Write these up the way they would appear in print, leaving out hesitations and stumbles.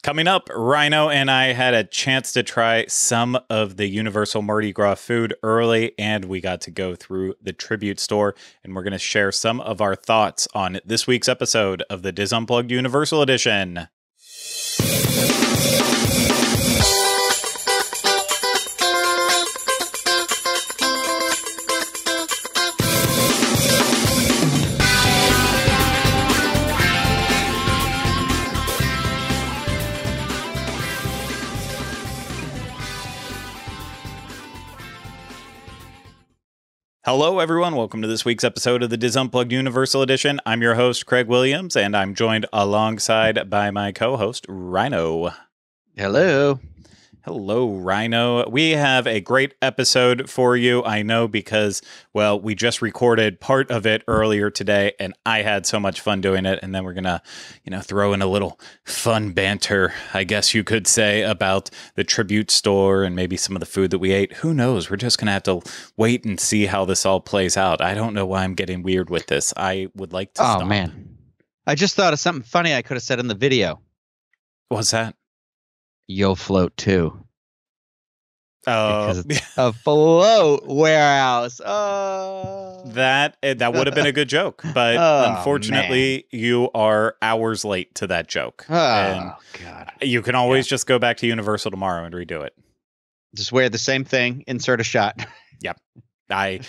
Coming up, Ryno and I had a chance to try some of the Universal Mardi Gras food early, and we got to go through the tribute store, and we're going to share some of our thoughts on this week's episode of the DIS Unplugged Universal Edition. Hello, everyone. Welcome to this week's episode of the DIS Unplugged Universal Edition. I'm your host, Craig Williams, and I'm joined alongside by my co-host, Ryno. Hello. Hello, Ryno. We have a great episode for you. I know because, well, we just recorded part of it earlier today, and I had so much fun doing it. And then we're going to, throw in a little fun banter, I guess you could say, about the tribute store and maybe some of the food that we ate. Who knows? We're just going to have to wait and see how this all plays out. I don't know why I'm getting weird with this. I would like to stop. Oh, man. I just thought of something funny I could have said in the video. What's that? You'll float too. Oh, because it's a float warehouse. Oh, that would have been a good joke, but unfortunately, you are hours late to that joke. Oh, and God. You can always just go back to Universal tomorrow and redo it. Just wear the same thing, insert a shot. Yep. I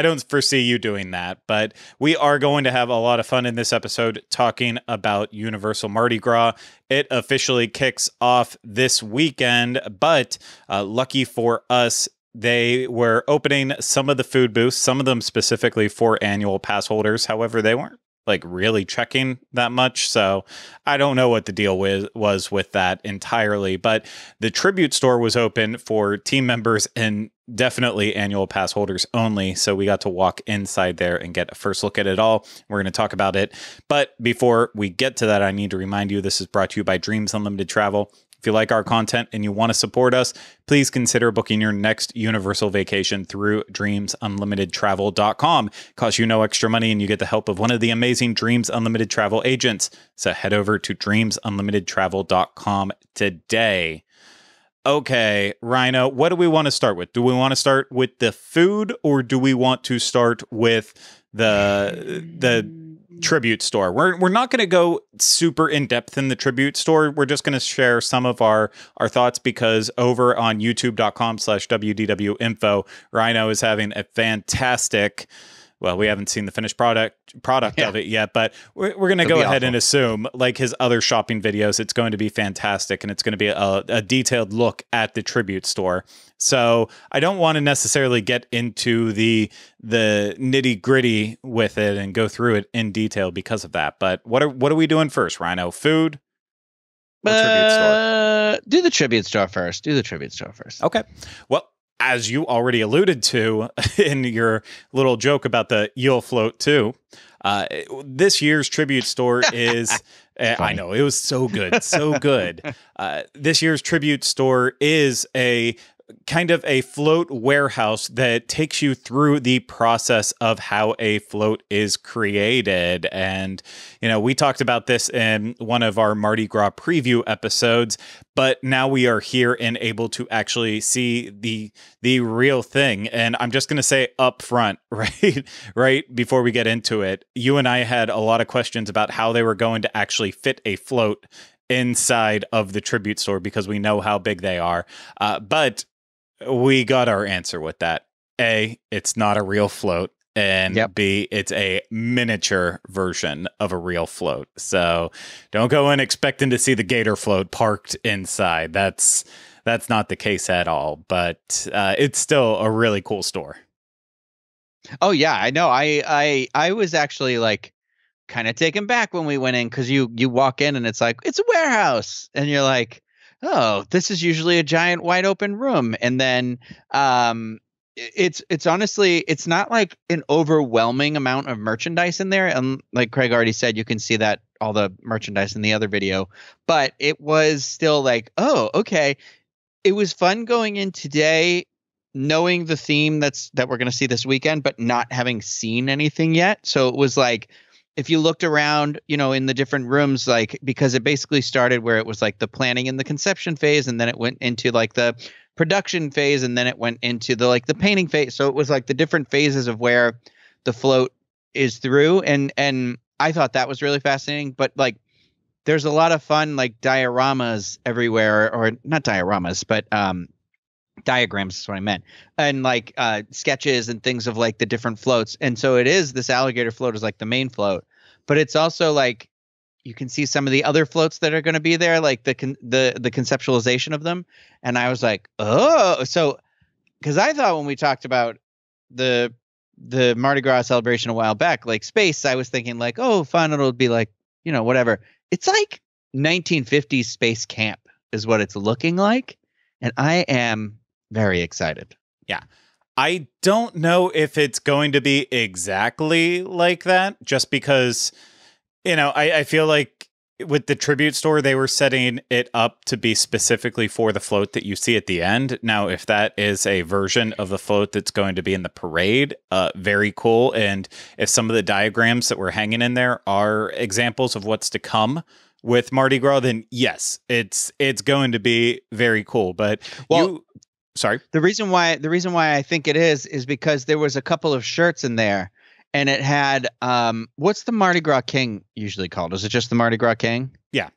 don't foresee you doing that, but we are going to have a lot of fun in this episode talking about Universal Mardi Gras. It officially kicks off this weekend, but lucky for us, they were opening some of the food booths, some of them specifically for annual pass holders. However, they weren't really checking that much. So I don't know what the deal was with that entirely, but the tribute store was open for team members and definitely annual pass holders only. So we got to walk inside there and get a first look at it all. We're going to talk about it. But before we get to that, I need to remind you, this is brought to you by Dreams Unlimited Travel. If you like our content and you want to support us, please consider booking your next Universal vacation through dreamsunlimitedtravel.com. It costs you no extra money and you get the help of one of the amazing Dreams Unlimited travel agents. So head over to dreamsunlimitedtravel.com today. Okay, Ryno, what do we want to start with? Do we want to start with the food or do we want to start with the tribute store? We're not going to go super in depth in the tribute store. We're just going to share some of our thoughts because over on youtube.com/WDWinfo, Ryno is having a fantastic, well, we haven't seen the finished product of it yet, but we're going to go ahead and assume, like his other shopping videos, it's going to be fantastic and it's going to be a detailed look at the tribute store. So I don't want to necessarily get into the nitty gritty with it and go through it in detail because of that. But what are we doing first, Ryno? Food or tribute store? Do the tribute store first. Okay. Well, as you already alluded to in your little joke about the you'll float too, this year's tribute store is, I know, it was so good, so good. This year's tribute store is a kind of a float warehouse that takes you through the process of how a float is created. And, we talked about this in one of our Mardi Gras preview episodes, but now we are here and able to actually see the real thing. And I'm just going to say up front, right before we get into it, you and I had a lot of questions about how they were going to actually fit a float inside of the tribute store because we know how big they are. But we got our answer with that. A, it's not a real float. And B, it's a miniature version of a real float. So don't go in expecting to see the gator float parked inside. That's not the case at all. But it's still a really cool store. Oh, yeah, I know. I was actually kind of taken back when we went in because you walk in and it's like, it's a warehouse. And you're like, oh, this is usually a giant wide open room. And then it's honestly, it's not like an overwhelming amount of merchandise in there. And like Craig already said, you can see that all the merchandise in the other video, but it was still like, oh, okay. It was fun going in today, knowing the theme that we're going to see this weekend, but not having seen anything yet. So it was like, if you looked around, in the different rooms, like, because it basically started where it was like the planning and the conception phase, and then it went into like the production phase, and then it went into the like the painting phase. So it was like the different phases of where the float is through, and I thought that was really fascinating. But like, there's a lot of fun like dioramas everywhere, or not dioramas, but diagrams is what I meant, and like sketches and things of like the different floats. And so it is, this alligator float is like the main float, but it's also like you can see some of the other floats that are going to be there, like the conceptualization of them. And I was like, oh, so because I thought when we talked about the Mardi Gras celebration a while back, like space, I was thinking like, oh, fun, it'll be like, whatever. It's like 1950s space camp is what it's looking like, and I am very excited. Yeah. I don't know if it's going to be exactly like that, just because, I feel like with the tribute store, they were setting it up to be specifically for the float that you see at the end. Now, if that is a version of the float that's going to be in the parade, very cool. And if some of the diagrams that were hanging in there are examples of what's to come with Mardi Gras, then yes, it's going to be very cool. But sorry. The reason why I think it is because there was a couple of shirts in there, and it had what's the Mardi Gras King usually called? Is it just the Mardi Gras King? Yeah.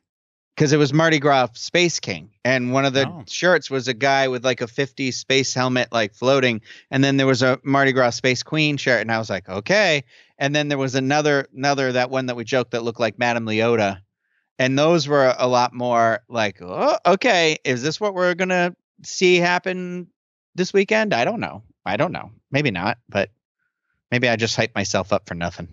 Because it was Mardi Gras Space King, and one of the shirts was a guy with like a 50s space helmet like floating, and then there was a Mardi Gras Space Queen shirt, and I was like, okay. And then there was another that one that we joked that looked like Madame Leota. And those were a lot more like, oh, okay, is this what we're going to see happen this weekend? I don't know. Maybe not, but maybe I just hyped myself up for nothing.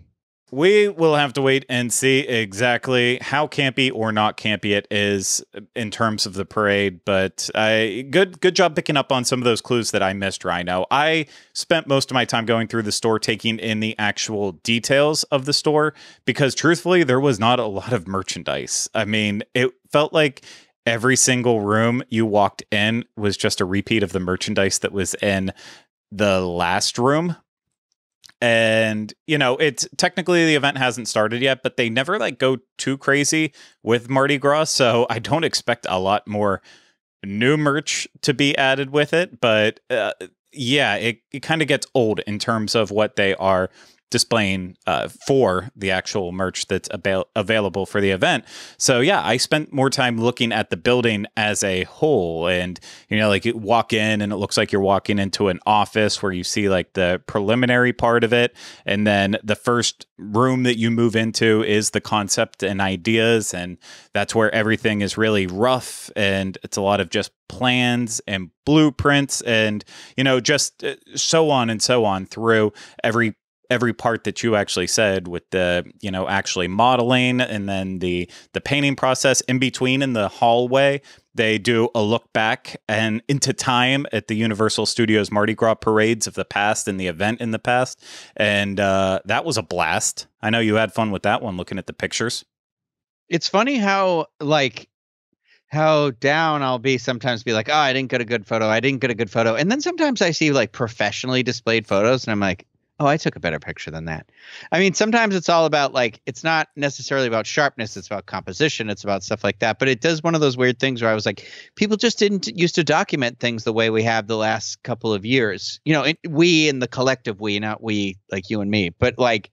We will have to wait and see exactly how campy or not campy it is in terms of the parade. But good job picking up on some of those clues that I missed, Ryno. I spent most of my time going through the store, taking in the actual details of the store, because truthfully, there was not a lot of merchandise. I mean, it felt like every single room you walked in was just a repeat of the merchandise that was in the last room. And, it's technically the event hasn't started yet, but they never like go too crazy with Mardi Gras. So I don't expect a lot more new merch to be added with it. But yeah, it kind of gets old in terms of what they are displaying for the actual merch that's available for the event. So yeah, I spent more time looking at the building as a whole, and like you walk in and it looks like you're walking into an office where you see like the preliminary part of it, and then the first room that you move into is the concept and ideas, and that's where everything is really rough, and it's a lot of just plans and blueprints and just so on and so on through every part that you actually said, with the, actually modeling, and then the painting process in between. In the hallway, they do a look back and into time at the Universal Studios Mardi Gras parades of the past and the event in the past. And that was a blast. I know you had fun with that one, looking at the pictures. It's funny how down I'll be sometimes, be like, oh, I didn't get a good photo. And then sometimes I see like professionally displayed photos, and I'm like, oh, I took a better picture than that. I mean, sometimes it's all about like, it's not necessarily about sharpness. It's about composition. It's about stuff like that. But it does one of those weird things where I was like, people just didn't used to document things the way we have the last couple of years. We in the collective we, not we like you and me. But like,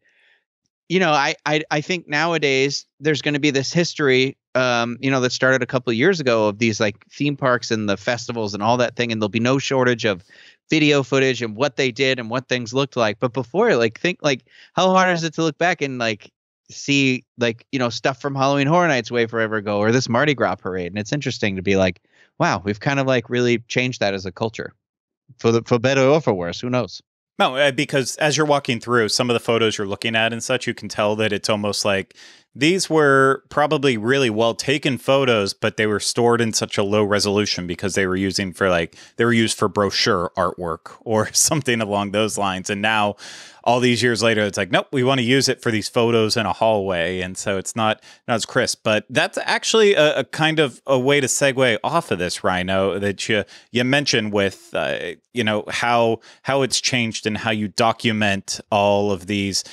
I think nowadays there's going to be this history, that started a couple of years ago of these like theme parks and the festivals and all that thing. And there'll be no shortage of video footage and what they did and what things looked like. But before, like, think like, how hard is it to look back and like see like, stuff from Halloween Horror Nights way forever ago, or this Mardi Gras parade. And it's interesting to be like, wow, we've kind of like really changed that as a culture, for better or for worse. Who knows? No, because as you're walking through some of the photos you're looking at and such, you can tell that it's almost like these were probably really well taken photos, but they were stored in such a low resolution because they were used for brochure artwork or something along those lines. And now all these years later, it's like, nope, we want to use it for these photos in a hallway. And so it's not as crisp. But that's actually a kind of a way to segue off of this, Ryno, that you mentioned with, how it's changed and how you document all of these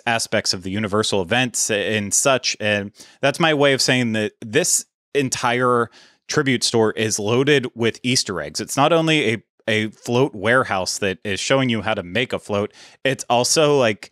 aspects of the Universal events and such. And that's my way of saying that this entire tribute store is loaded with Easter eggs. It's not only a float warehouse that is showing you how to make a float. It's also like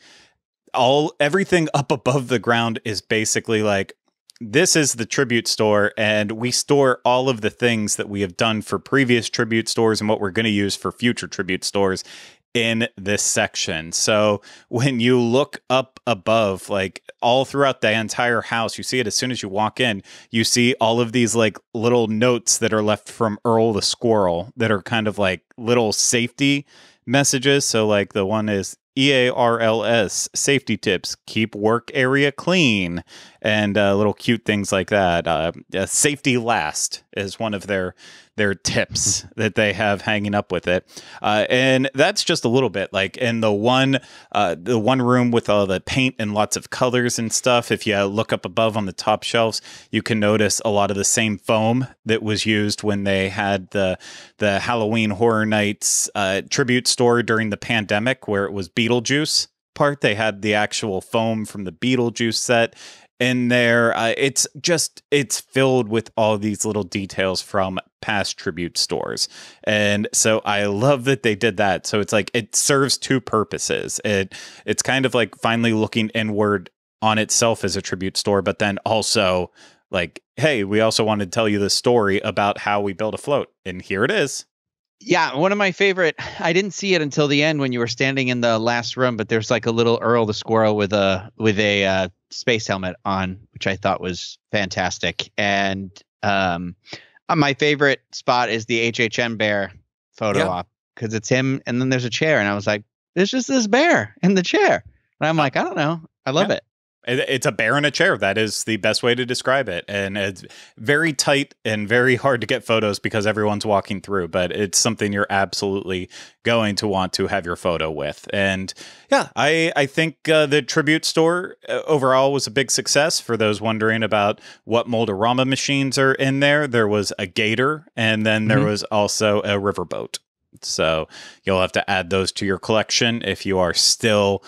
everything up above the ground is basically like, this is the tribute store, and we store all of the things that we have done for previous tribute stores and what we're going to use for future tribute stores in this section. So when you look up above, like all throughout the entire house, you see it as soon as you walk in, you see all of these like little notes that are left from Earl the Squirrel that are kind of like little safety messages. So like the one is EARLS, safety tips, keep work area clean, and little cute things like that. Safety last is one of their tips that they have hanging up with it. And that's just a little bit like in the one room with all the paint and lots of colors and stuff. If you look up above on the top shelves, you can notice a lot of the same foam that was used when they had the Halloween Horror Nights tribute store during the pandemic, where it was Beetlejuice part. They had the actual foam from the Beetlejuice set in there. It's filled with all these little details from past tribute stores. And so I love that they did that. So it's like, it serves two purposes. It's kind of like finally looking inward on itself as a tribute store, but then also like, hey, we also wanted to tell you the story about how we built a float. And here it is. Yeah, one of my favorite. I didn't see it until the end when you were standing in the last room, but there's like a little Earl the Squirrel with a space helmet on, which I thought was fantastic. And my favorite spot is the HHN bear photo op, because it's him, and then there's a chair, and I was like, there's just this bear in the chair, and I'm like, I don't know, I love it. It's a bear in a chair. That is the best way to describe it. And it's very tight and very hard to get photos because everyone's walking through, but it's something you're absolutely going to want to have your photo with. And yeah, I think the tribute store overall was a big success. For those wondering about what Mold-A-Rama machines are in there, there was a gator, and then there was also a riverboat. So you'll have to add those to your collection if you are still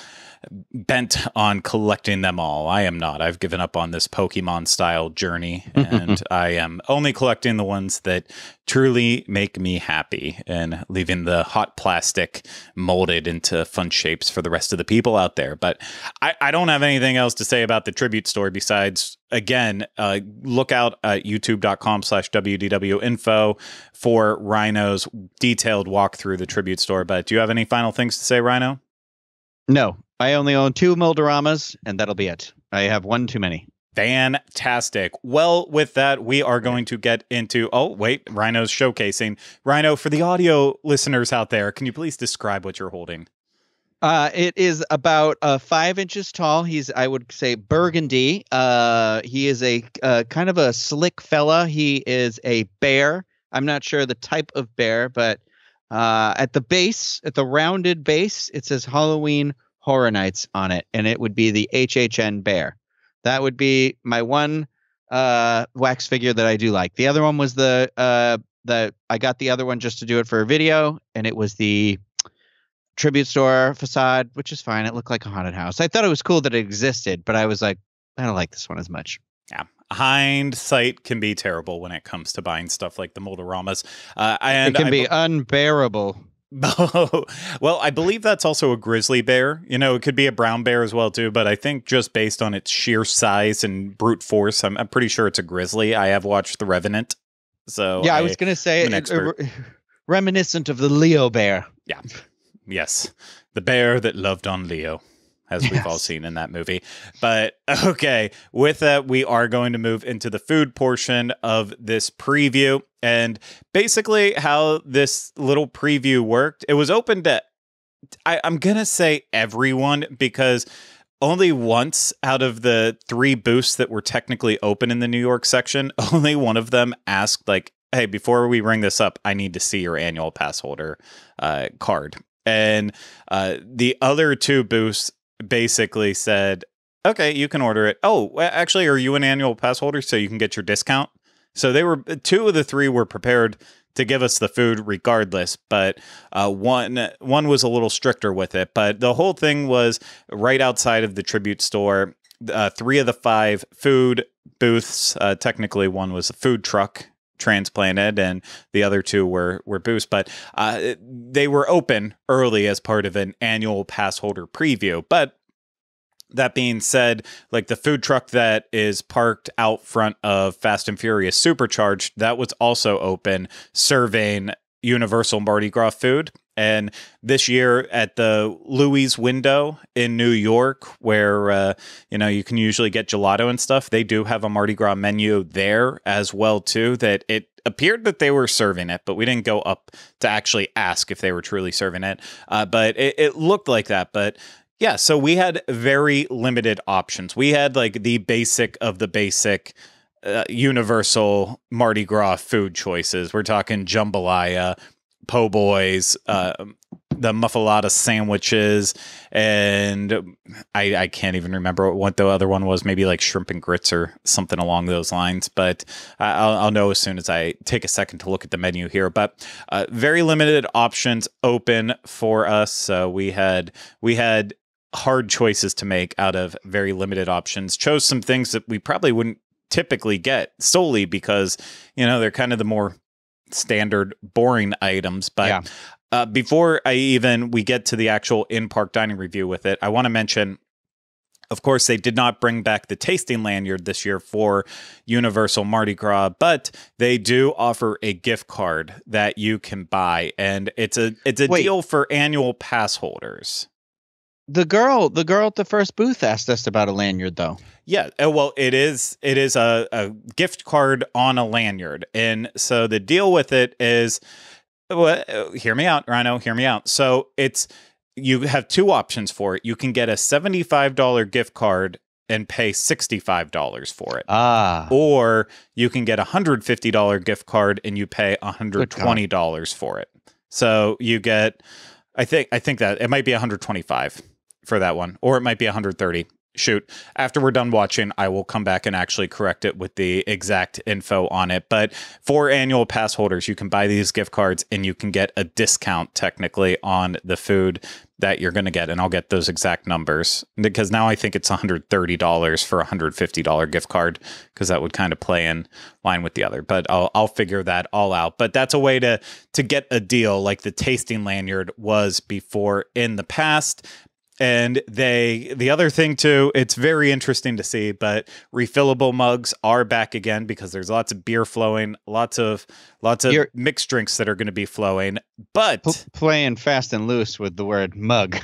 bent on collecting them all. I am not. I've given up on this Pokemon style journey, and I am only collecting the ones that truly make me happy, and leaving the hot plastic molded into fun shapes for the rest of the people out there. But I don't have anything else to say about the tribute store besides, again, look out at youtube.com/WDW info for Ryno's detailed walk through the tribute store. But do you have any final things to say, Ryno? No, I only own 2 Mold-A-Ramas, and that'll be it. I have one too many. Fantastic. Well, with that, we are going to get into... Oh, wait, Ryno's showcasing. Ryno, for the audio listeners out there, can you please describe what you're holding? It is about 5 inches tall. He's, I would say, burgundy. He is a kind of a slick fella. He is a bear. I'm not sure the type of bear, but at the base, at the rounded base, it says Halloween Horror Nights on it, and it would be the HHN bear. That would be my one wax figure that I do like. The other one was I got the other one just to do it for a video, and it was the tribute store facade, which is fine. It looked like a haunted house. I thought it was cool that it existed, but I was like, I don't like this one as much. Yeah. Hindsight can be terrible when it comes to buying stuff like the Mold-A-Ramas. It can be unbearable. Well, I believe that's also a grizzly bear. You know, it could be a brown bear as well, too. But I think just based on its sheer size and brute force, I'm pretty sure it's a grizzly. I have watched The Revenant. So yeah, I was going to say reminiscent of the Leo bear. Yeah. Yes. The bear that loved on Leo, as we've all seen in that movie. But okay, with that, we are going to move into the food portion of this preview. And basically how this little preview worked, it was open to, I'm going to say everyone, because only once out of the 3 booths that were technically open in the New York section, only one of them asked, like, hey, before we ring this up, I need to see your annual pass holder card. And the other two booths basically said, okay, you can order it. Oh, actually, are you an annual pass holder so you can get your discount? So they were, two of the three were prepared to give us the food regardless, but one was a little stricter with it. But the whole thing was right outside of the tribute store. 3 of the 5 food booths, technically one was a food truck transplanted, and the other 2 were booths, but they were open early as part of an annual pass holder preview. But that being said, like the food truck that is parked out front of Fast and Furious Supercharged, that was also open, serving Universal Mardi Gras food. And this year at the Louis window in New York, where you can usually get gelato and stuff, they do have a Mardi Gras menu there as well too. That it appeared that they were serving it, but we didn't go up to actually ask if they were truly serving it. But it looked like that. But yeah, so we had very limited options. We had like the basic of the basic Universal Mardi Gras food choices. We're talking jambalaya, po' boys, the Muffaletta sandwiches, and I can't even remember what the other one was. Maybe like shrimp and grits or something along those lines. But I'll know as soon as I take a second to look at the menu here. But very limited options open for us. So we had hard choices to make out of very limited options. Chose some things that we probably wouldn't typically get solely because they're kind of the more standard boring items. But before we get to the actual in-park dining review with it, I want to mention, of course, they did not bring back the tasting lanyard this year for Universal Mardi Gras, but they do offer a gift card that you can buy, and it's a deal for annual pass holders. The girl at the first booth asked us about a lanyard, though. Yeah, well, it is a gift card on a lanyard, and so the deal with it is, hear me out, Ryno, hear me out. So you have 2 options for it. You can get a $75 gift card and pay $65 for it. Or you can get a $150 gift card and you pay $120 for it. So you get, I think that it might be $125 for that one, or it might be $130. Shoot, after we're done watching, I will come back and actually correct it with the exact info on it. But for annual pass holders, you can buy these gift cards and you can get a discount technically on the food that you're going to get. And I'll get those exact numbers because now I think it's $130 for a $150 gift card because that would kind of play in line with the other. But I'll figure that all out. But that's a way to get a deal like the tasting lanyard was before in the past. And the other thing too, it's very interesting to see, but refillable mugs are back again because there's lots of beer flowing, lots of mixed drinks that are going to be flowing, but playing fast and loose with the word mug.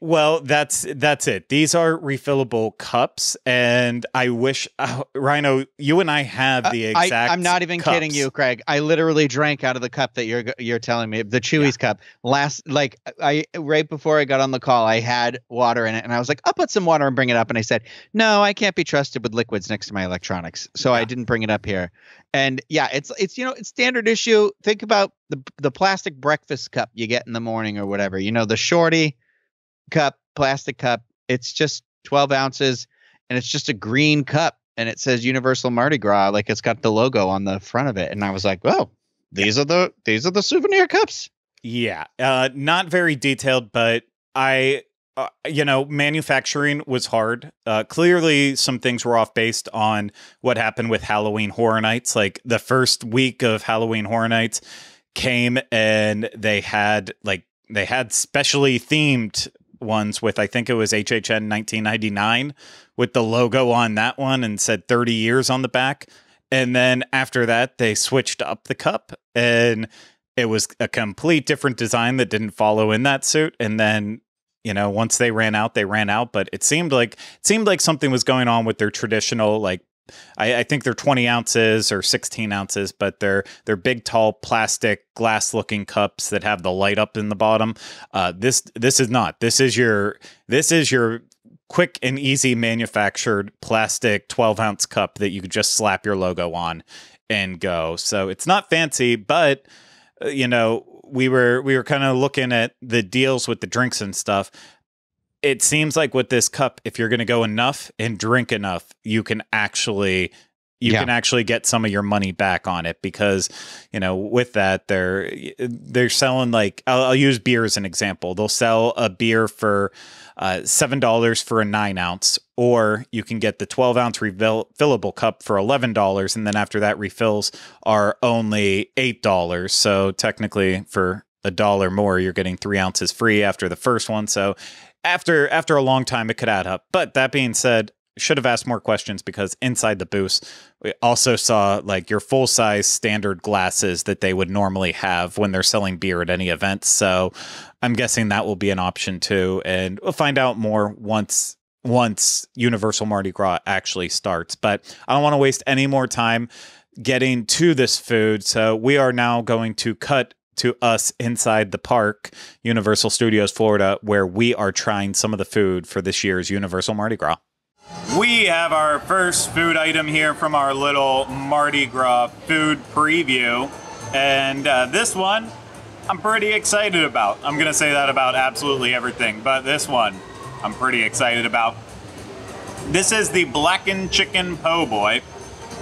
Well, that's it. These are refillable cups, and I wish, Ryno, you and I have the exact. I'm not even cups. kidding you, Craig. I literally drank out of the cup that you're telling me, the Chewy's cup. Right before I got on the call, I had water in it, and I was like, I'll put some water and bring it up. And I said, no, I can't be trusted with liquids next to my electronics, so I didn't bring it up here. And yeah, it's it's standard issue. Think about the plastic breakfast cup you get in the morning or whatever. The shorty cup, plastic cup. It's just 12 ounces and it's just a green cup and it says Universal Mardi Gras, like it's got the logo on the front of it. And I was like, oh, these are the souvenir cups. Yeah. Not very detailed, but manufacturing was hard. Clearly some things were off based on what happened with Halloween Horror Nights. Like the first week of Halloween Horror Nights came and they had specially themed ones with, I think it was HHN 1999 with the logo on that one and said 30 years on the back. And then after that, they switched up the cup and it was a complete different design that didn't follow in that suit. And then, once they ran out, but it seemed like something was going on with their traditional, I think they're 20 ounces or 16 ounces, but they're big, tall, plastic, glass-looking cups that have the light up in the bottom. This is not. This is your quick and easy manufactured plastic 12-ounce cup that you could just slap your logo on and go. So it's not fancy, but we were kind of looking at the deals with the drinks and stuff. It seems like with this cup, if you're going to go enough and drink enough, you can actually get some of your money back on it, because, you know, with that, they're selling, like, I'll use beer as an example. They'll sell a beer for $7 for a 9-ounce, or you can get the 12-ounce refillable cup for $11, and then after that, refills are only $8. So technically, for $1 more, you're getting 3 ounces free after the first one. So after a long time, it could add up. But that being said, should have asked more questions, because inside the booth, we also saw like your full size standard glasses that they would normally have when they're selling beer at any event. So I'm guessing that will be an option too. And we'll find out more once Universal Mardi Gras actually starts. But I don't want to waste any more time getting to this food. So we are now going to cut to us inside the park, Universal Studios Florida, where we are trying some of the food for this year's Universal Mardi Gras. We have our first food item here from our little Mardi Gras food preview. And this one, I'm pretty excited about. I'm going to say that about absolutely everything, but this one, I'm pretty excited about. This is the blackened chicken po' boy.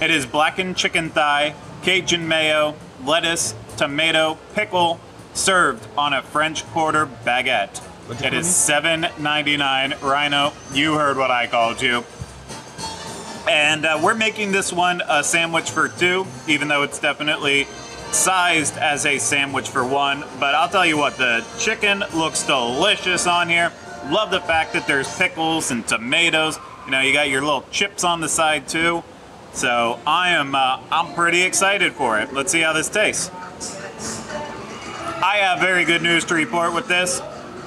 It is blackened chicken thigh, Cajun mayo, lettuce, tomato, pickle, served on a French Quarter baguette. It is $7.99. Ryno, you heard what I called you. And we're making this one a sandwich for 2, even though it's definitely sized as a sandwich for 1. But I'll tell you what, the chicken looks delicious on here. Love the fact that there's pickles and tomatoes. You know, you got your little chips on the side too. So I'm pretty excited for it. Let's see how this tastes. I have very good news to report with this.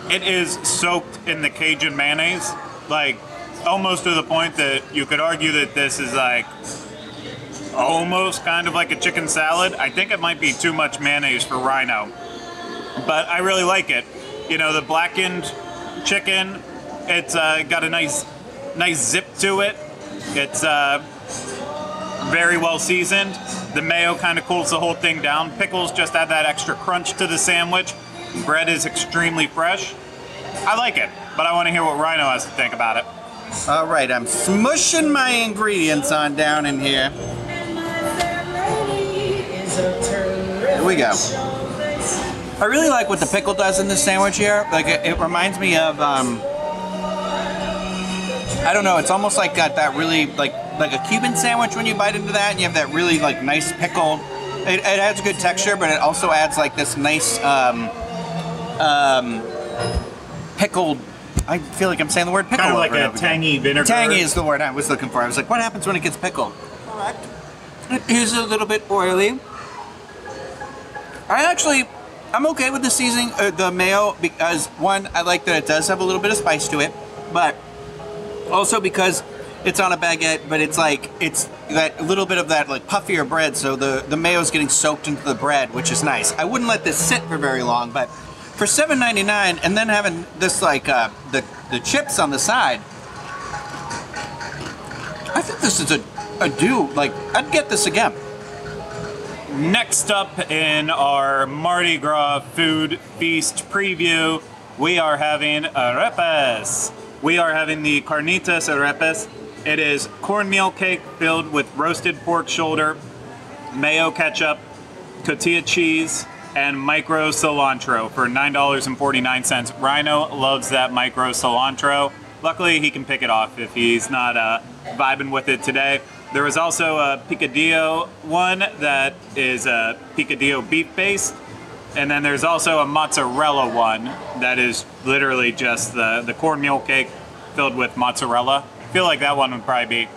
It is soaked in the Cajun mayonnaise, like almost to the point that you could argue that this is like almost kind of like a chicken salad. I think it might be too much mayonnaise for Ryno, but I really like it. You know, the blackened chicken, it's got a nice zip to it. It's very well seasoned. The mayo kind of cools the whole thing down. Pickles just add that extra crunch to the sandwich. Bread is extremely fresh. I like it, but I want to hear what Ryno has to think about it. All right, I'm smushing my ingredients on down in here. Here we go. I really like what the pickle does in this sandwich here. Like it reminds me of, I don't know, it's almost like got that really like a Cuban sandwich when you bite into that, and you have that really like nice pickle. It adds good texture, but it also adds like this nice pickled. I feel like I'm saying the word pickle. Kind of like a tangy vinegar. Tangy is the word I was looking for. I was like, what happens when it gets pickled? Correct. It is a little bit oily. I'm okay with the seasoning, the mayo, because one, I like that it does have a little bit of spice to it, but also because it's on a baguette, but it's that little bit of that like puffier bread, so the mayo is getting soaked into the bread, which is nice. I wouldn't let this sit for very long, but for $7.99 and then having this like the chips on the side, I think this is a do. Like, I'd get this again. Next up in our Mardi Gras food feast preview, we are having arepas. We are having the carnitas arepas. It is cornmeal cake filled with roasted pork shoulder, mayo ketchup, tortilla cheese, and micro cilantro for $9.49. Ryno loves that micro cilantro. Luckily, he can pick it off if he's not vibing with it today. There is also a picadillo one that is a picadillo beef based. And then there's also a mozzarella one that is literally just the cornmeal cake filled with mozzarella. I feel like that one would probably be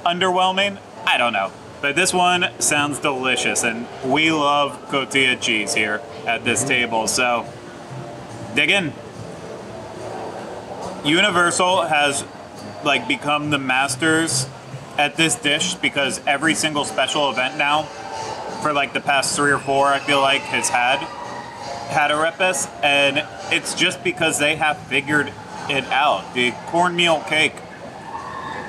underwhelming. I don't know. But this one sounds delicious, and we love cotija cheese here at this table, so dig in. Universal has like become the masters at this dish, because every single special event now for like the past 3 or 4, I feel like, has had arepas, and it's just because they have figured it out. The cornmeal cake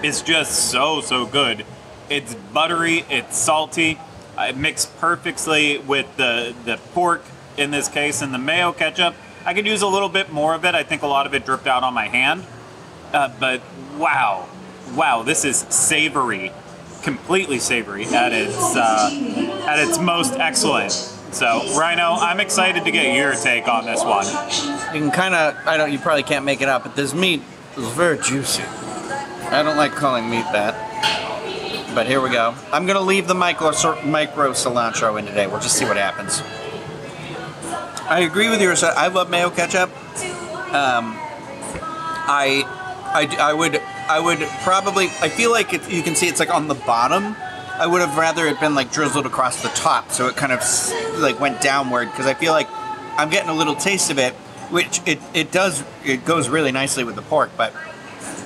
is just so good. It's buttery, it's salty, it mixed perfectly with the pork in this case. And the mayo ketchup, I could use a little bit more of it. I think a lot of it dripped out on my hand. But wow, this is savory, completely savory at its most excellent. So, Ryno, I'm excited to get your take on this one. You can kind of, you probably can't make it out, but this meat is very juicy. I don't like calling meat that. But here we go. I'm going to leave the micro cilantro in today. We'll just see what happens. I agree with yours. I love mayo ketchup. I would probably, I feel like you can see it's like on the bottom. I would have rather it been like drizzled across the top, so it kind of like went downward, because I feel like I'm getting a little taste of it, which it goes really nicely with the pork, but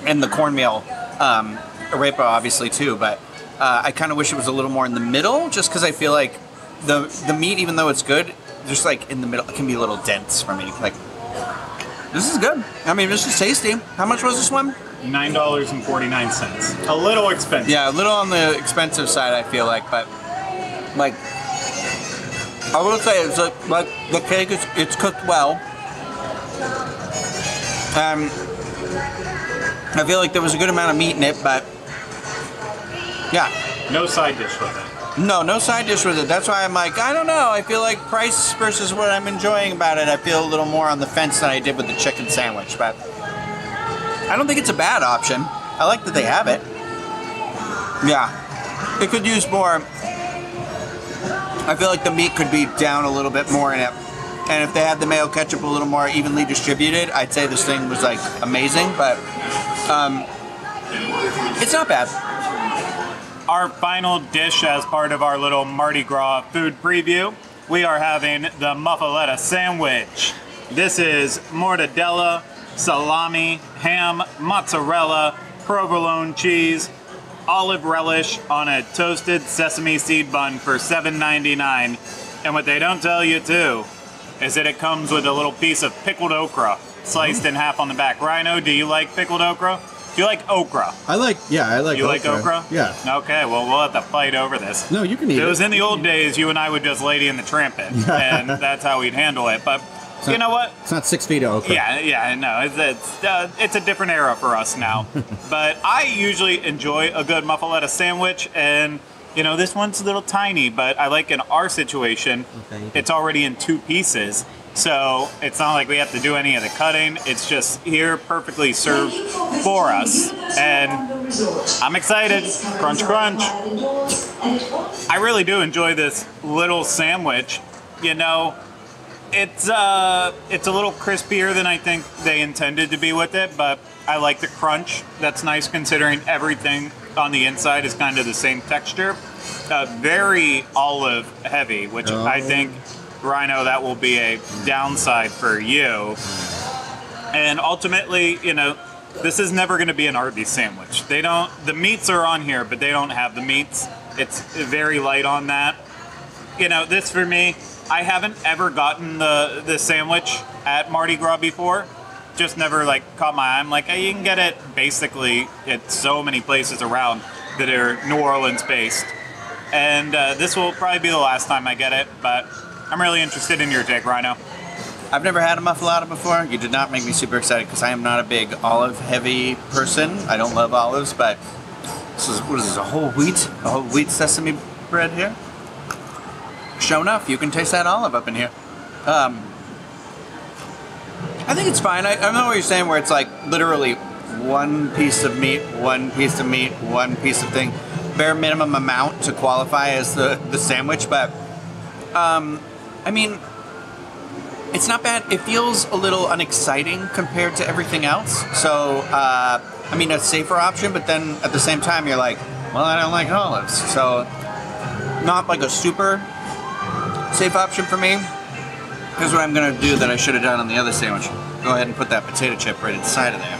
and the cornmeal, arepa obviously too, but I kind of wish it was a little more in the middle, just because I feel like the meat, even though it's good, just like in the middle, it can be a little dense for me. Like, this is good. I mean, this is tasty. How much was this one? $9.49. A little expensive. Yeah, a little on the expensive side, I feel like, but like I will say, it's like the cake it's cooked well. I feel like there was a good amount of meat in it, but yeah. No side dish with it. No side dish with it. That's why I'm like, I don't know. I feel like price versus what I'm enjoying about it, I feel a little more on the fence than I did with the chicken sandwich, but I don't think it's a bad option. I like that they have it. Yeah. It could use more. I feel like the meat could be down a little bit more in it. And if they had the mayo ketchup a little more evenly distributed, I'd say this thing was like amazing, but it's not bad. Our final dish as part of our little Mardi Gras food preview, we are having the Muffaletta Sandwich. This is mortadella, salami, ham, mozzarella, provolone cheese, olive relish on a toasted sesame seed bun for $7.99. And what they don't tell you too is that it comes with a little piece of pickled okra sliced in half on the back. Ryno, do you like pickled okra? Do you like okra? I like okra. You like okra? Yeah. Okay, well, we'll have to fight over this. No, you can eat it. It was in the old days, you and I would just Lady in the Tramp it, and that's how we'd handle it. But you know what? It's not 6 feet of okra. Yeah, no, it's a different era for us now. But I usually enjoy a good muffaletta sandwich, and you know, this one's a little tiny, but I like in our situation, it's already in 2 pieces. So it's not like we have to do any of the cutting. It's just here perfectly served for us. And I'm excited. Crunch, crunch. I really do enjoy this little sandwich. You know, it's a little crispier than I think they intended to be with it, but I like the crunch. That's nice considering everything on the inside is kind of the same texture. Very olive heavy, which I think, Ryno, that will be a downside for you. And ultimately, you know, this is never going to be an Arby's sandwich. The meats are on here, but they don't have the meats. It's very light on that. You know, this for me, I haven't ever gotten the sandwich at Mardi Gras before. Just never like caught my eye. I'm like, you can get it basically at so many places around that are New Orleans based. And this will probably be the last time I get it, but I'm really interested in your take, Ryno. I've never had a muffaletta before. You did not make me super excited because I am not a big olive-heavy person. I don't love olives, but what is this, a whole wheat sesame bread here? Sure enough, you can taste that olive up in here. I think it's fine. I know what you're saying, where it's like literally one piece of meat, one piece of meat, one piece of thing. Bare minimum amount to qualify as the sandwich, but I mean, it's not bad. It feels a little unexciting compared to everything else. So, I mean, a safer option, but then at the same time, you're like, well, I don't like olives. So, not like a super safe option for me. Here's what I'm going to do that I should have done on the other sandwich. Go ahead and put that potato chip right inside of there.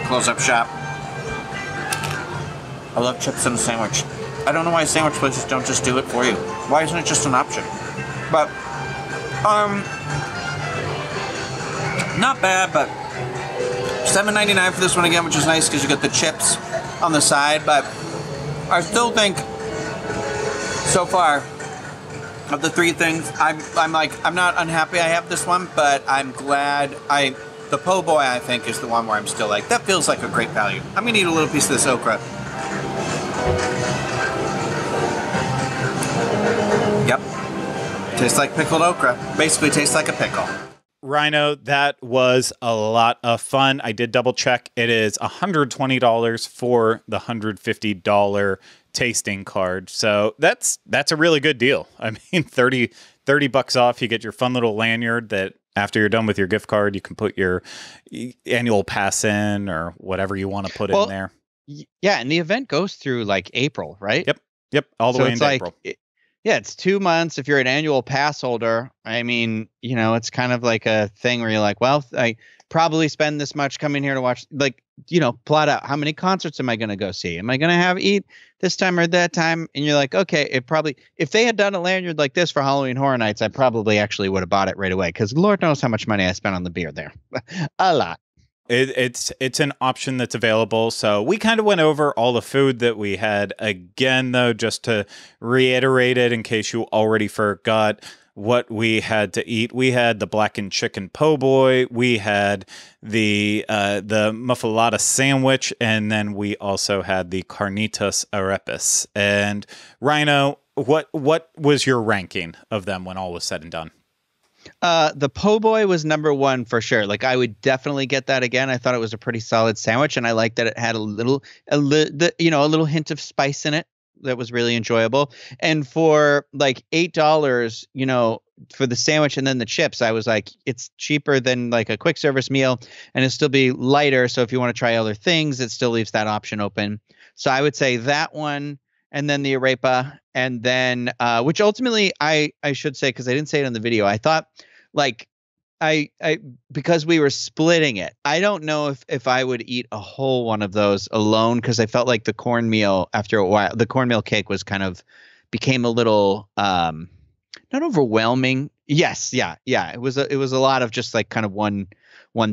Close up shop. I love chips in a sandwich. I don't know why sandwich places don't just do it for you. Why isn't it just an option? But, not bad, but $7.99 for this one again, which is nice because you got the chips on the side, but I still think, so far, of the three things, I'm not unhappy I have this one, but I'm glad the po' boy, I think, is the one where I'm still like, that feels like a great value. I'm gonna eat a little piece of this okra. Yep. Tastes like pickled okra. Basically tastes like a pickle. Ryno, that was a lot of fun. I did double check. It is $120 for the $150 tasting card. So that's a really good deal. I mean, 30 bucks off. You get your fun little lanyard that after you're done with your gift card, you can put your annual pass in or whatever you want to put in there. Yeah, and the event goes through like April, right? Yep, all the way into April. Yeah, it's 2 months. If you're an annual pass holder, I mean, you know, it's kind of like a thing where you're like, well, I probably spend this much coming here to watch, like, you know, plot out how many concerts am I going to go see? Am I going to eat this time or that time? And you're like, okay, if they had done a lanyard like this for Halloween Horror Nights, I probably actually would have bought it right away because Lord knows how much money I spent on the beer there. A lot. It's an option that's available. So we kind of went over all the food that we had again, though, just to reiterate it in case you already forgot what we had to eat. We had the blackened chicken po' boy. We had the Muffaletta Sandwich, and then we also had the carnitas arepas. And Ryno, what was your ranking of them when all was said and done? The po' boy was number one for sure. Like I would definitely get that again. I thought it was a pretty solid sandwich, and I liked that it had a little hint of spice in it that was really enjoyable. And for like $8, you know, for the sandwich and then the chips, I was like, it's cheaper than like a quick service meal, and it'll still be lighter. So if you want to try other things, it still leaves that option open. So I would say that one. And then the arepa, and then which ultimately I should say, because I didn't say it in the video, I thought like I because we were splitting it, I don't know if I would eat a whole one of those alone, because I felt like the cornmeal after a while, the cornmeal cake was kind of became a little not overwhelming. Yes, yeah, it was a lot of just like kind of one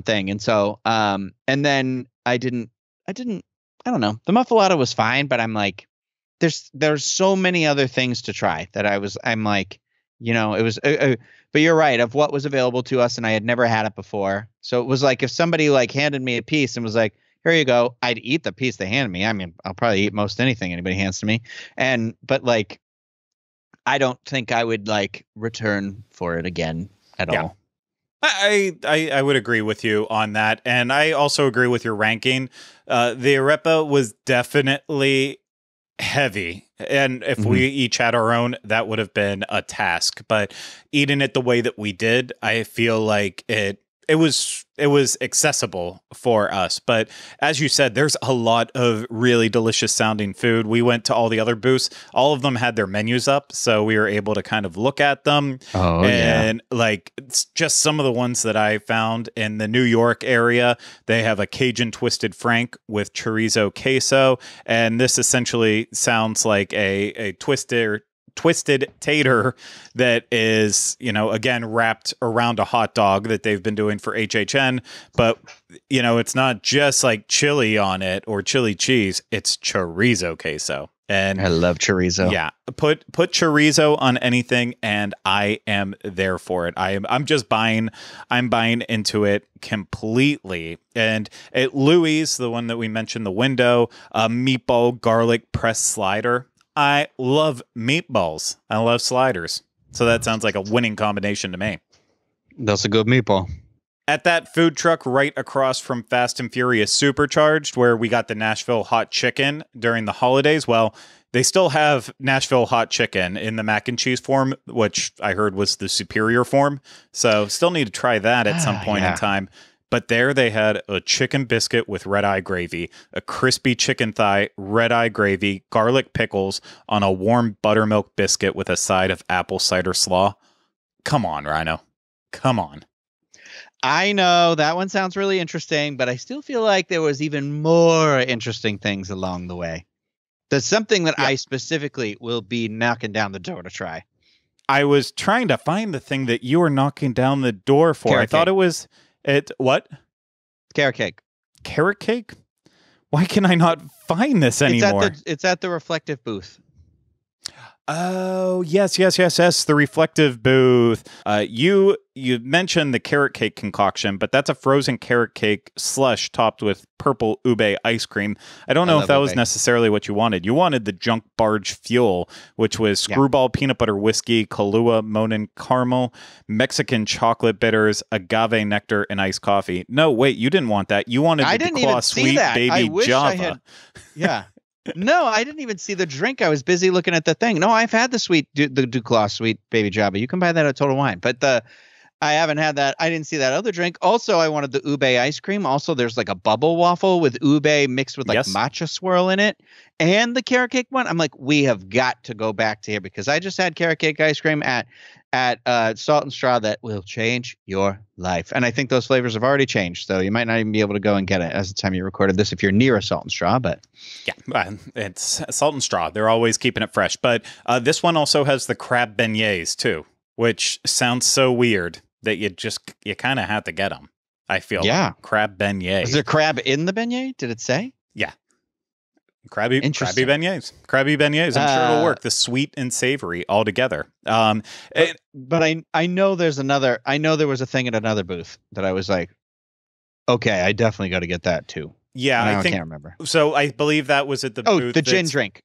thing, and so and then I don't know, the muffaletta was fine, but I'm like, there's so many other things to try that I'm like, you know, it was, but you're right, of what was available to us, and I had never had it before. So it was like if somebody like handed me a piece and was like, here you go, I'd eat the piece they handed me. I mean, I'll probably eat most anything anybody hands to me. But like, I don't think I would like return for it again at all. I would agree with you on that. And I also agree with your ranking. The arepa was definitely heavy, and if we each had our own, that would have been a task, but eating it the way that we did, I feel like it was accessible for us. But as you said, there's a lot of really delicious sounding food. We went to all the other booths, all of them had their menus up, so we were able to kind of look at them. Like, it's just some of the ones that I found in the New York area. They have a Cajun Twisted Frank with chorizo queso, and this essentially sounds like a twisted tater that is, you know, again, wrapped around a hot dog that they've been doing for HHN. But, you know, it's not just like chili on it or chili cheese, it's chorizo queso. And I love chorizo. Yeah. Put chorizo on anything and I am there for it. I'm buying into it completely. And at Louis, the one that we mentioned, the window, meatball garlic press slider. I love meatballs. I love sliders. So that sounds like a winning combination to me. That's a good meatball. At that food truck right across from Fast and Furious Supercharged, where we got the Nashville Hot Chicken during the holidays, well, they still have Nashville Hot Chicken in the mac and cheese form, which I heard was the superior form. So still need to try that at some point in time. But there they had a chicken biscuit with red-eye gravy, a crispy chicken thigh, red-eye gravy, garlic pickles on a warm buttermilk biscuit with a side of apple cider slaw. Come on, Ryno. Come on. I know that one sounds really interesting, but I still feel like there was even more interesting things along the way. There's something that I specifically will be knocking down the door to try. I was trying to find the thing that you were knocking down the door for. I thought it was... what? Carrot cake. Carrot cake? Why can I not find this anymore? It's at the reflective booth. Oh, yes. The reflective booth. You mentioned the carrot cake concoction, but that's a frozen carrot cake slush topped with purple ube ice cream. I don't know if that was necessarily what you wanted. You wanted the junk barge fuel, which was screwball peanut butter whiskey, Kahlua Monin caramel, Mexican chocolate bitters, agave nectar, and iced coffee. No, wait, you didn't want that. You wanted the DeClaw Sweet Baby Java. Yeah. No, I didn't even see the drink. I was busy looking at the thing. No, I've had the DeClaw Sweet Baby Java. You can buy that at Total Wine, but I haven't had that. I didn't see that other drink. Also, I wanted the ube ice cream. Also, there's like a bubble waffle with ube mixed with like matcha swirl in it, and the carrot cake one. I'm like, we have got to go back to here because I just had carrot cake ice cream at Salt and Straw that will change your life. And I think those flavors have already changed, so you might not even be able to go and get it as the time you recorded this if you're near a Salt and Straw. But yeah, it's Salt and Straw. They're always keeping it fresh. But this one also has the crab beignets too, which sounds so weird that you kind of have to get them. I feel crab beignet. Is there crab in the beignet? Did it say? Yeah. Crabby beignets. Crabby beignets. I'm sure it'll work. The sweet and savory all together. But I know there's another. I know there was a thing at another booth that I was like, okay, I definitely got to get that too. Yeah, I can't remember. So I believe that was at the booth. The gin drink.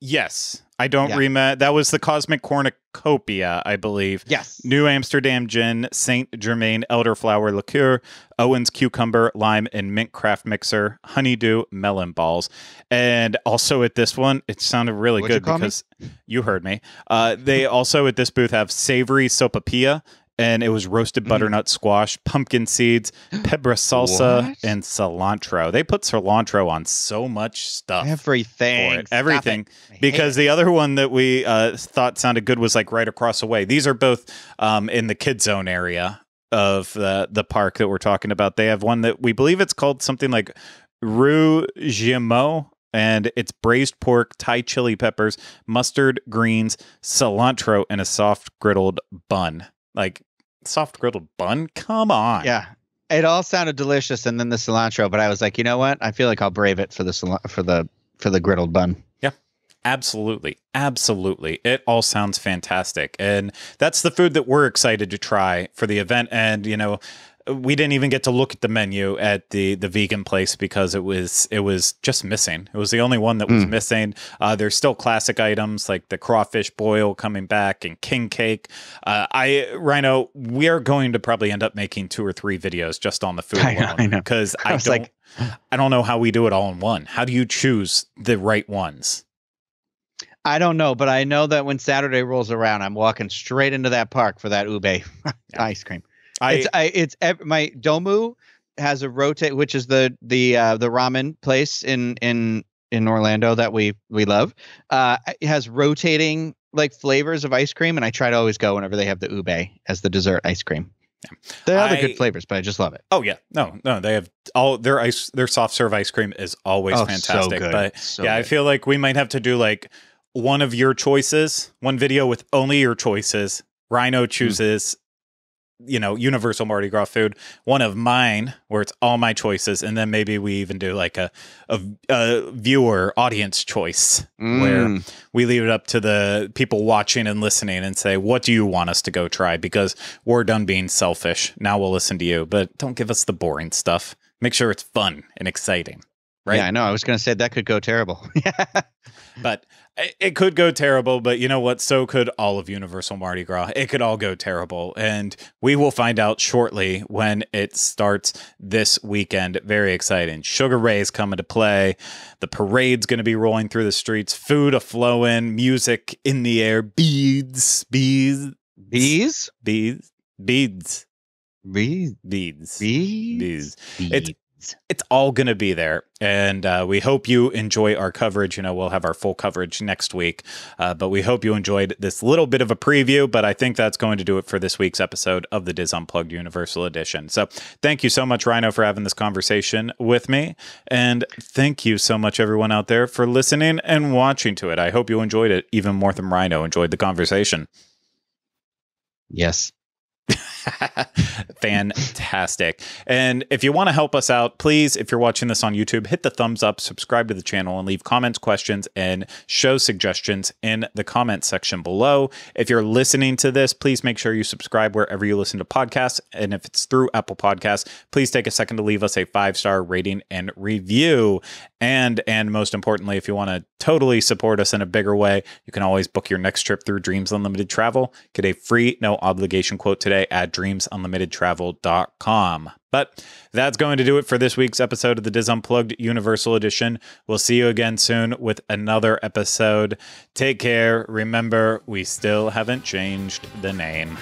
Yes. I don't remember. That was the Cosmic Cornucopia, I believe. Yes. New Amsterdam Gin, Saint Germain Elderflower Liqueur, Owen's Cucumber, Lime, and Mint Craft Mixer, Honeydew Melon Balls. And also at this one, it sounded really good because you heard me. They also at this booth have Savory Sopapilla, and it was roasted butternut squash, pumpkin seeds, pebra salsa, and cilantro. They put cilantro on so much stuff. Everything. Because the other one that we thought sounded good was like right across the way. These are both in the kid zone area of the park that we're talking about. They have one that we believe it's called something like Rue Gimeau. And it's braised pork, Thai chili peppers, mustard, greens, cilantro, and a soft griddled bun. Like, soft griddled bun? Come on. Yeah. It all sounded delicious, and then the cilantro, but I was like, you know what? I feel like I'll brave it for the griddled bun. Yeah. Absolutely. It all sounds fantastic. And that's the food that we're excited to try for the event. And, you know, we didn't even get to look at the menu at the vegan place because it was just missing. It was the only one that was missing. There's still classic items like the crawfish boil coming back and king cake. Ryno, we are going to probably end up making 2 or 3 videos just on the food alone. I know. Because I don't know how we do it all in one. How do you choose the right ones? I don't know, but I know that when Saturday rolls around, I'm walking straight into that park for that ube ice cream. My Domu has a rotate, which is the ramen place in Orlando that we love. It has rotating like flavors of ice cream, and I try to always go whenever they have the ube as the dessert ice cream. Yeah. There are other good flavors, but I just love it. Oh yeah, no, they have all their soft serve ice cream is always fantastic. So but good. I feel like we might have to do like one of your choices, one video with only your choices. Ryno chooses. You know, Universal Mardi Gras food, one of mine where it's all my choices, and then maybe we even do like a viewer audience choice where we leave it up to the people watching and listening and say, what do you want us to go try? Because we're done being selfish. Now we'll listen to you, but don't give us the boring stuff. Make sure it's fun and exciting. Right? Yeah, I know. I was going to say that could go terrible. But it could go terrible, but you know what? So could all of Universal Mardi Gras. It could all go terrible. And we will find out shortly when it starts this weekend. Very exciting. Sugar Ray's coming to play. The parade's going to be rolling through the streets. Food a-flowing. Music in the air. Beads. It's all going to be there, and we hope you enjoy our coverage. You know, we'll have our full coverage next week, but we hope you enjoyed this little bit of a preview, but I think that's going to do it for this week's episode of the DIS Unplugged Universal Edition. So thank you so much, Ryno, for having this conversation with me, and thank you so much, everyone out there, for listening and watching to it. I hope you enjoyed it even more than Ryno enjoyed the conversation. Yes. Fantastic. And if you want to help us out, please, if you're watching this on YouTube, hit the thumbs up, subscribe to the channel, and leave comments, questions, and show suggestions in the comments section below. If you're listening to this, please make sure you subscribe wherever you listen to podcasts. And if it's through Apple Podcasts, please take a second to leave us a 5-star rating and review. And most importantly, if you want to totally support us in a bigger way, you can always book your next trip through Dreams Unlimited Travel. Get a free, no obligation quote today at dreamsunlimitedtravel.com. But that's going to do it for this week's episode of the DIS Unplugged Universal Edition. We'll see you again soon with another episode. Take care. Remember, we still haven't changed the name.